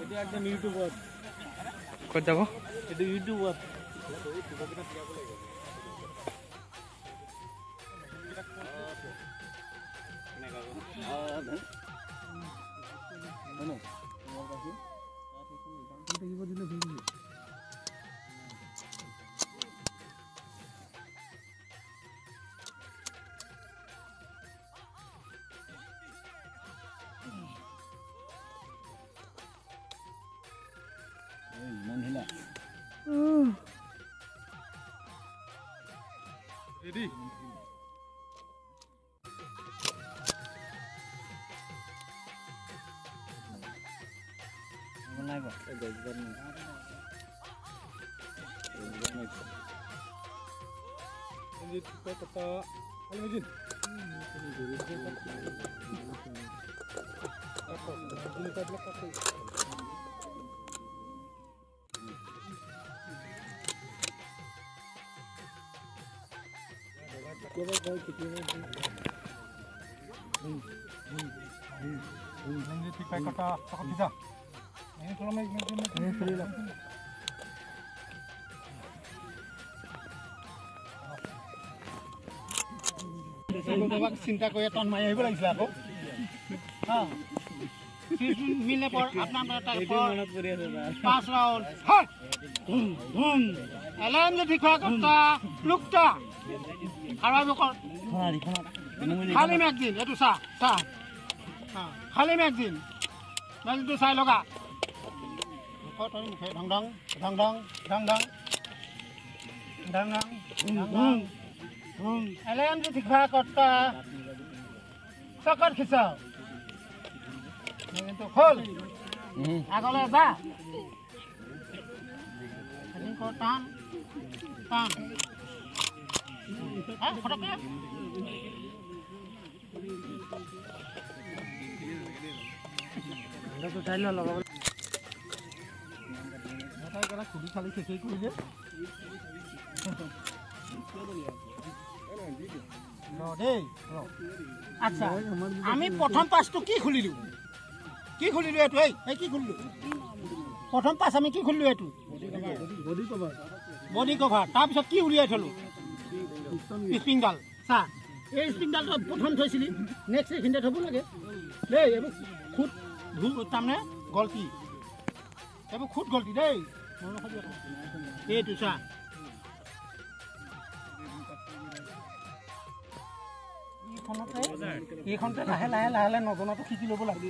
এটা একদম ইউটিউবত ক'ত যাব এটা ইউটিউবত Ready? Mana kok? Lanjut ke kota Alimujin. Apa? Ini tablet apa? Coba kau kita lanjut ke kota Takut bisa. Ini kalau ini free lah. Bapak cinta kau ya tahun Maya itu lagi selaku. हाँ मिलने पर अपना पास round हट alarm जो दिखा करता लुकता आवाज को खाली मैगजीन ये तो सा हाँ खाली मैगजीन मैगजीन तो साइड लगा को तो मुखे ढंग ढंग ढंग ढंग ढंग ढंग ढंग ढंग एलार्म जो दिखा करता सकट खिंचाओ itu full. Aku leba. Ini kau tahan. Kodoknya? Ada tu saya lalu. Ada kalau kudi kali sesuai kudi je. আচ্ছা আমি প্রথম পাঁচটো কি খুলিলো কি খুলিলো এটো এই কি খুলিলো প্রথম পাঁচ আমি কি খুলিলো এটো বডি কভার তার পিছত কি উলিয়াই থলো স্প্রিংডাল চা এই স্প্রিংডালটো প্রথম থৈছিলি নেক্সট এখিনতে থব লাগে দেই এব খুদ ধু তামনে গলতি এব খুদ গলতি দেই মন খাবি এইটো চা এইখনতে লাহে লাহে লাহে লাহে নজনাটো শিকি ল'ব লাগে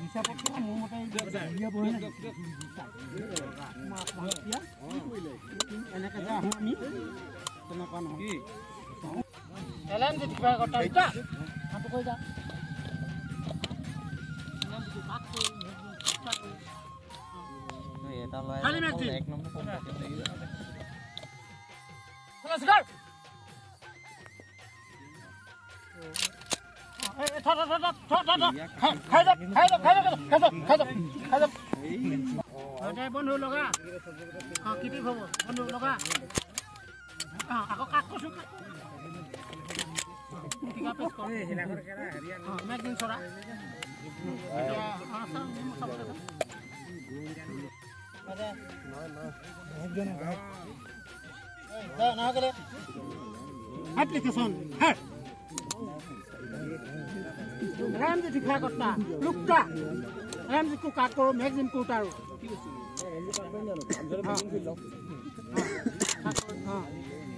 হিচাপত মোৰ মতে এনেকৈ যে আহোঁ আমি তেনেকুৱা নহয় এলাইন যদি কিবা কথা কৈ যা খালি মেক্সি এক নম্বৰ বন্ধু লগা কিটি হব বন্ধু লগা আকৌ কাক কৈছো মেগজিন চৰা एप्लीकेशन है राम जी दिखा करता लुकता राम जी को काट करो मैगजीन को उतारो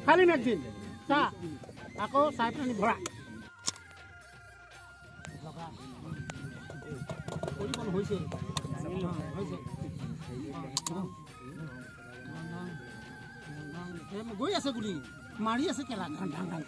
खाली मैगजीन चा आको साइड पानी भरा परिबन होइसे गई আছে গুলি মাৰি আছে কেলা ধান ধান ধান